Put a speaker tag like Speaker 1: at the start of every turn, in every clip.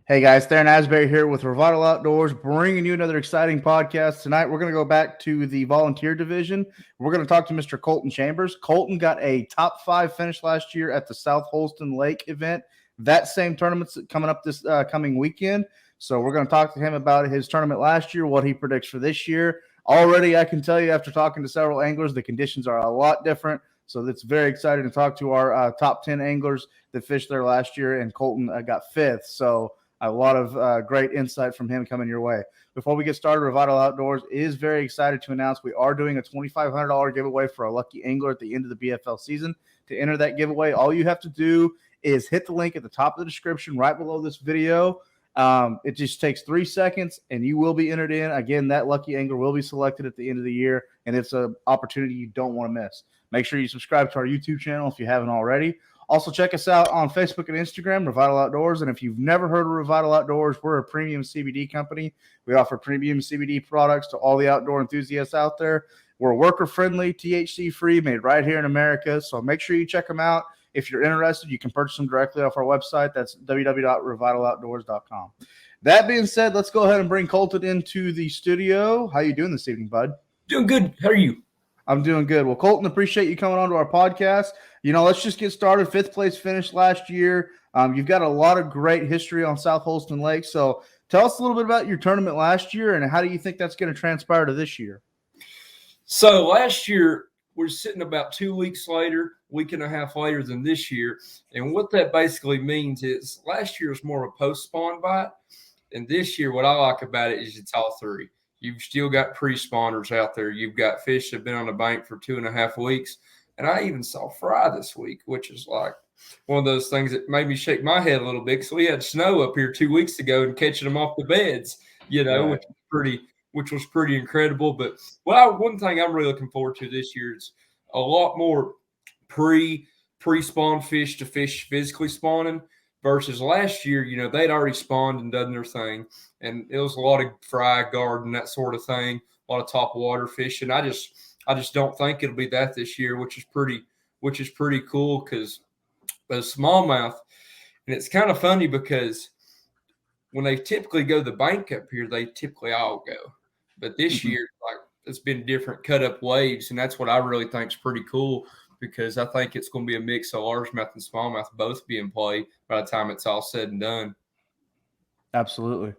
Speaker 1: Hey guys, Theron Asbury here with Revital Outdoors, bringing you another exciting podcast. Tonight, we're going to go back to the volunteer division. We're going to talk to Mr. Colton Chambers. Colton got a top 5 finish last year at the South Holston Lake event. That same tournament's coming up this coming weekend. So we're going to talk to him about his tournament last year, what he predicts for this year. Already, I can tell you after talking to several anglers, the conditions are a lot different. So it's very exciting to talk to our top 10 anglers that fished there last year, and Colton got 5th. So a lot of great insight from him coming your way. Before we get started, Revital Outdoors is very excited to announce we are doing a $2,500 giveaway for a lucky angler at the end of the BFL season. To enter that giveaway, all you have to do is hit the link at the top of the description right below this video. It just takes 3 seconds, and you will be entered in. Again, that lucky angler will be selected at the end of the year, and it's an opportunity you don't want to miss. Make sure you subscribe to our YouTube channel if you haven't already. Also, check us out on Facebook and Instagram, Revital Outdoors. And if you've never heard of Revital Outdoors, we're a premium CBD company. We offer premium CBD products to all the outdoor enthusiasts out there. We're worker-friendly, THC-free, made right here in America. So make sure you check them out. If you're interested, you can purchase them directly off our website. That's www.revitaloutdoors.com. That being said, let's go ahead and bring Colton into the studio. How you doing this evening, bud?
Speaker 2: Doing good. How are you?
Speaker 1: I'm doing good. Well, Colton, appreciate you coming on to our podcast. Let's just get started. 5th place finish last year. You've got a lot of great history on South Holston Lake. So tell us a little bit about your tournament last year, and how do you think that's going to transpire to this year?
Speaker 2: So last year, we're sitting about 2 weeks later, week and a half later than this year. And what that basically means is last year was more of a post-spawn bite. And this year, what I like about it is it's all three. You've still got pre-spawners out there. You've got fish that have been on the bank for 2.5 weeks. And I even saw fry this week, which is like one of those things that made me shake my head a little bit. So we had snow up here 2 weeks ago and catching them off the beds,
Speaker 1: Right.
Speaker 2: which was pretty incredible. But one thing I'm really looking forward to this year is a lot more pre-spawn fish to fish physically spawning versus last year. They'd already spawned and done their thing. And it was a lot of fry, garden, that sort of thing, a lot of topwater fishing. I just don't think it'll be that this year, which is pretty cool because the smallmouth, and it's kind of funny because when they typically go the bank up here, they typically all go. But this year, like, it's been different cut up waves, and that's what I really think is pretty cool because I think it's going to be a mix of largemouth and smallmouth both being played by the time it's all said and done.
Speaker 1: Absolutely.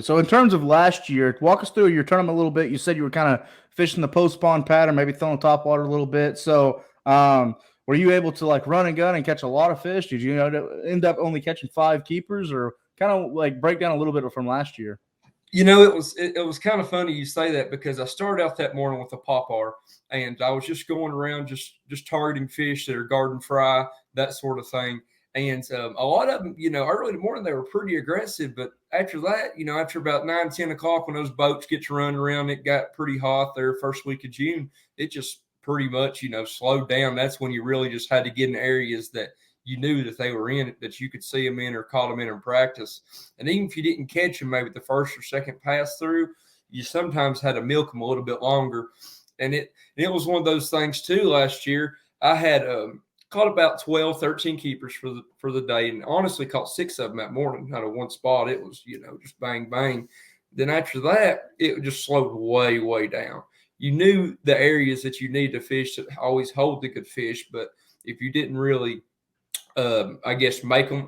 Speaker 1: So in terms of last year, walk us through your tournament a little bit. You said you were kind of fishing the post-spawn pattern, maybe throwing topwater a little bit. So were you able to like run and gun and catch a lot of fish? Did you end up only catching 5 keepers, or kind of like break down a little bit from last year?
Speaker 2: It was kind of funny you say that because I started out that morning with a popper, and I was just going around just targeting fish that are garden fry, that sort of thing. And a lot of them, early in the morning, they were pretty aggressive. But after that, after about 9, 10 o'clock, when those boats get to run around, it got pretty hot there first week of June. It just pretty much, slowed down. That's when you really just had to get in areas that you knew that they were in, that you could see them in or caught them in practice. And even if you didn't catch them maybe the first or second pass through, you sometimes had to milk them a little bit longer. And it was one of those things, too, last year. I had caught about 12, 13 keepers for the day, and honestly caught 6 of them that morning out of one spot. It was, just bang, bang. Then after that, it just slowed way, way down. You knew the areas that you needed to fish that always hold the good fish, but if you didn't really, I guess, make them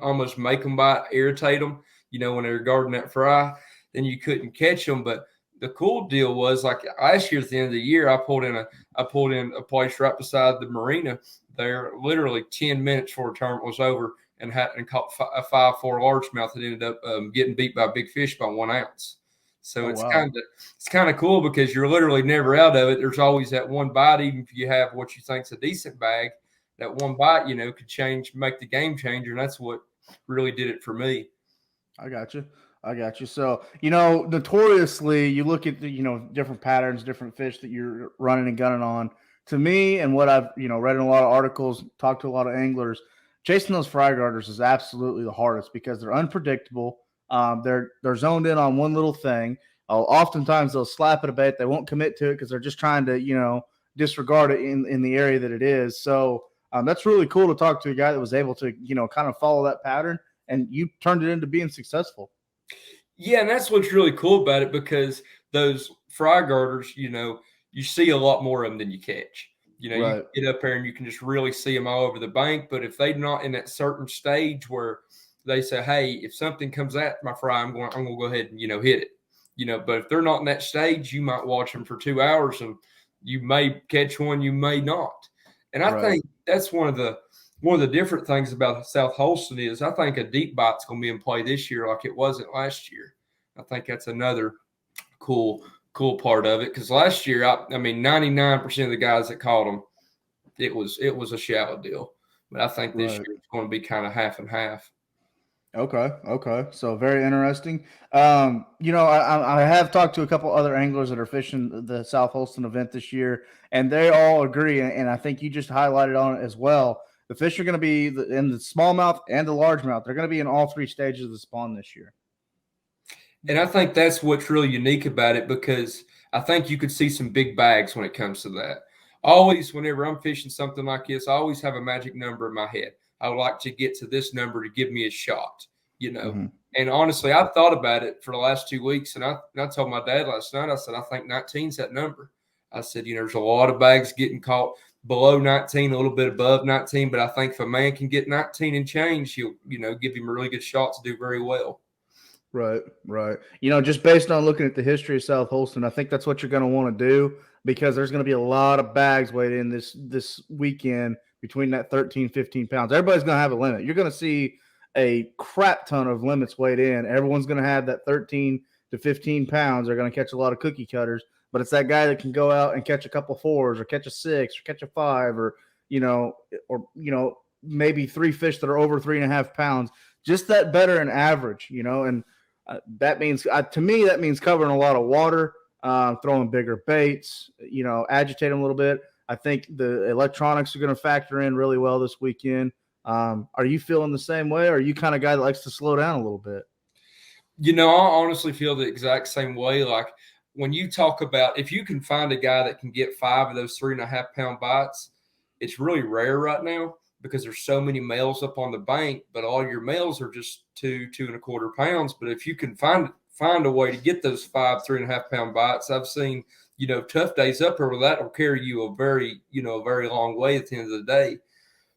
Speaker 2: bite, irritate them, when they were guarding that fry, then you couldn't catch them. But the cool deal was, like last year at the end of the year, I pulled in a place right beside the marina there, literally 10 minutes before the tournament was over, and caught a 5-4 largemouth that ended up getting beat by a big fish by 1 ounce. So it's kind of cool because you're literally never out of it. There's always that one bite, even if you have what you think's a decent bag. That one bite, could make the game changer, and that's what really did it for me.
Speaker 1: I got you. So, notoriously, you look at the, different patterns, different fish that you're running and gunning on. To me, and what I've, read in a lot of articles, talked to a lot of anglers, chasing those fry garters is absolutely the hardest because they're unpredictable. They're zoned in on one little thing. Oftentimes they'll slap at a bait. They won't commit to it because they're just trying to, disregard it in the area that it is. So that's really cool to talk to a guy that was able to, kind of follow that pattern and you turned it into being successful.
Speaker 2: Yeah, and that's what's really cool about it, because those fry garters, you see a lot more of them than you catch. You
Speaker 1: Right.
Speaker 2: get up there and you can just really see them all over the bank. But if they're not in that certain stage where they say, "Hey, if something comes at my fry, I'm going to go ahead and hit it." But if they're not in that stage, you might watch them for 2 hours and you may catch one, you may not. And I
Speaker 1: Right.
Speaker 2: think that's one of the different things about South Holston is I think a deep bite's going to be in play this year like it wasn't last year. I think that's another cool part of it, because last year, I mean, 99% of the guys that caught them, it was a shallow deal. But I think this
Speaker 1: Right.
Speaker 2: year it's going to be kind of half and half.
Speaker 1: Okay. So very interesting. I have talked to a couple other anglers that are fishing the South Holston event this year, and they all agree. And I think you just highlighted on it as well. The fish are going to be in the smallmouth and the largemouth. They're going to be in all three stages of the spawn this year.
Speaker 2: And I think that's what's really unique about it, because I think you could see some big bags when it comes to that. Always, whenever I'm fishing something like this, I always have a magic number in my head. I would like to get to this number to give me a shot,
Speaker 1: Mm-hmm.
Speaker 2: And honestly, I thought about it for the last 2 weeks, and I told my dad last night, I said, I think 19's that number. I said, there's a lot of bags getting caught below 19, a little bit above 19, but I think if a man can get 19 and change, he'll, give him a really good shot to do very well.
Speaker 1: Right. Just based on looking at the history of South Holston, I think that's what you're going to want to do, because there's going to be a lot of bags weighed in this weekend between that 13, 15 pounds. Everybody's going to have a limit. You're going to see a crap ton of limits weighed in. Everyone's going to have that 13 to 15 pounds. They're going to catch a lot of cookie cutters, but it's that guy that can go out and catch a couple fours or catch a six or catch a five or maybe three fish that are over 3.5 pounds. Just that better an average, and that means to me that means covering a lot of water, throwing bigger baits, agitate them a little bit. I think the electronics are going to factor in really well this weekend. Are you feeling the same way, or are you kind of guy that likes to slow down a little bit?
Speaker 2: I honestly feel the exact same way. Like when you talk about if you can find a guy that can get 5 of those 3.5 pound bites, it's really rare right now because there's so many males up on the bank, but all your males are just 2.25 pounds. But if you can find a way to get those 5 3.5 pound bites, I've seen, tough days up there, that will carry you a very long way at the end of the day.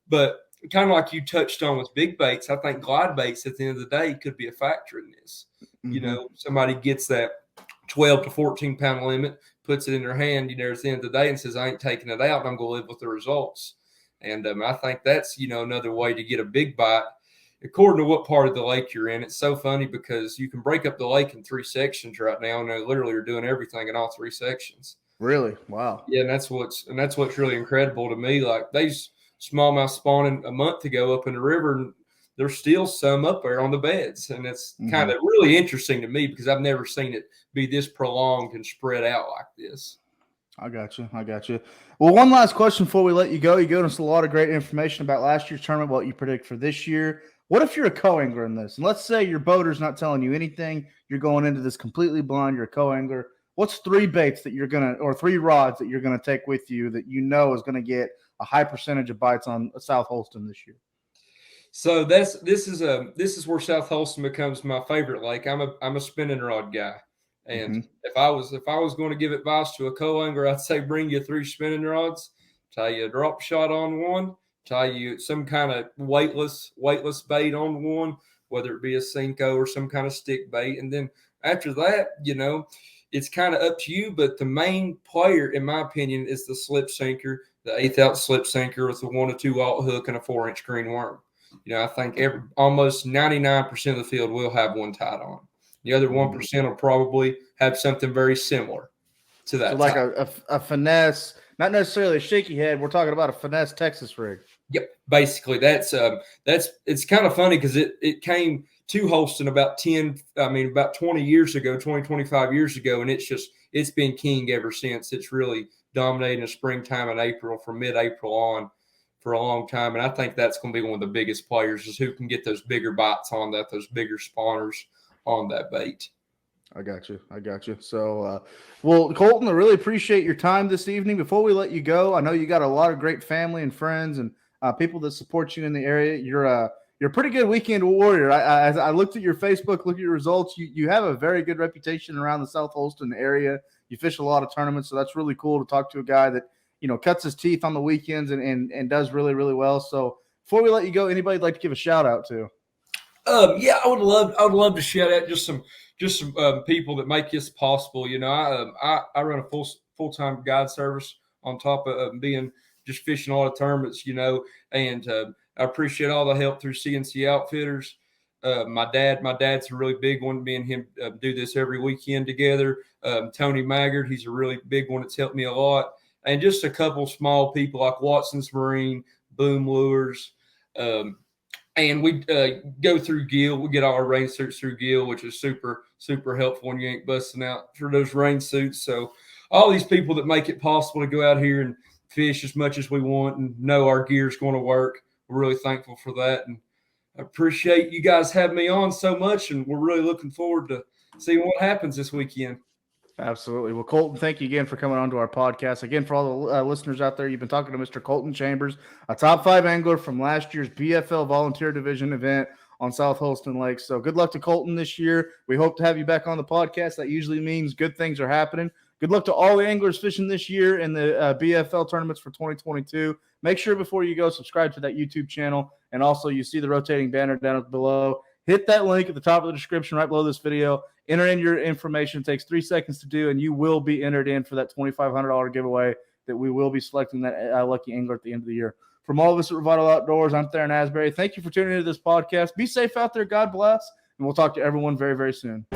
Speaker 2: But kind of like you touched on with big baits, I think glide baits at the end of the day could be a factor in this.
Speaker 1: Mm-hmm.
Speaker 2: Somebody gets that 12 to 14 pound limit, puts it in their hand, at the end of the day and says, I ain't taking it out and I'm going to live with the results. And I think that's, another way to get a big bite. According to what part of the lake you're in, it's so funny because you can break up the lake in 3 sections right now, and they literally are doing everything in all 3 sections.
Speaker 1: Really? Wow.
Speaker 2: Yeah, and that's what's really incredible to me. Like these smallmouth spawning a month ago up in the river, and there's still some up there on the beds, and it's kind of really interesting to me because I've never seen it be this prolonged and spread out like this.
Speaker 1: I got you. Well, one last question before we let you go. You gave us a lot of great information about last year's tournament, what you predict for this year. What if you're a co-angler in this? And let's say your boater's not telling you anything. You're going into this completely blind. You're a co-angler. What's 3 baits that you're going to, or 3 rods that you're going to take with you that is going to get a high percentage of bites on South Holston this year?
Speaker 2: So this is where South Holston becomes my favorite lake. I'm a spinning rod guy. And if I was going to give advice to a co-angler, I'd say bring you 3 spinning rods, tie you a drop shot on one, tie you some kind of weightless bait on one, whether it be a Cinco or some kind of stick bait. And then after that, it's kind of up to you. But the main player, in my opinion, is the slip sinker, the 1/8 ounce slip sinker with a 1 or 2 aught hook and a 4-inch green worm. I think almost 99% of the field will have one tied on. The other 1% will probably have something very similar to that.
Speaker 1: So like a finesse, not necessarily a shaky head. We're talking about a finesse Texas rig.
Speaker 2: Yep. Basically, that's it's kind of funny because it came to Holston about 20 years ago, 25 years ago, and it's been king ever since. It's really dominating the springtime in April, from mid-April on, for a long time. And I think that's going to be one of the biggest players, is who can get those bigger bites on that, those bigger spawners on that bait.
Speaker 1: I got you. So, well, Colton, I really appreciate your time this evening. Before we let you go, I know you got a lot of great family and friends and people that support you in the area. you're a pretty good weekend warrior. I looked at your Facebook, looked at your results. You have a very good reputation around the South Holston area. You fish a lot of tournaments, so that's really cool to talk to a guy that, cuts his teeth on the weekends and does really, really well. So before we let you go, anybody like to give a shout out to?
Speaker 2: Yeah, I would love to shout out just some people that make this possible. I run a full-time guide service on top of being just fishing a lot of tournaments, and I appreciate all the help through CNC Outfitters. My dad's a really big one. Me and him do this every weekend together. Tony Maggard, he's a really big one that's helped me a lot. And just a couple small people like Watson's Marine, Boom Lures. And we go through Gill. We get all our rain suits through Gill, which is super, super helpful when you ain't busting out for those rain suits. So all these people that make it possible to go out here and fish as much as we want and know our gear is going to work, we're really thankful for that. And I appreciate you guys having me on so much, and we're really looking forward to seeing what happens this weekend.
Speaker 1: Absolutely. Well, Colton, thank you again for coming on to our podcast. Again, for all the listeners out there, you've been talking to Mr. Colton Chambers, a top 5 angler from last year's BFL Volunteer Division event on South Holston Lake. So good luck to Colton this year. We hope to have you back on the podcast. That usually means good things are happening. Good luck to all the anglers fishing this year in the BFL tournaments for 2022. Make sure before you go, subscribe to that YouTube channel. And also, you see the rotating banner down below. Hit that link at the top of the description right below this video. Enter in your information. It takes 3 seconds to do, and you will be entered in for that $2,500 giveaway that we will be selecting that lucky angler at the end of the year. From all of us at Revital Outdoors, I'm Theron Asbury. Thank you for tuning into this podcast. Be safe out there. God bless. And we'll talk to everyone very, very soon.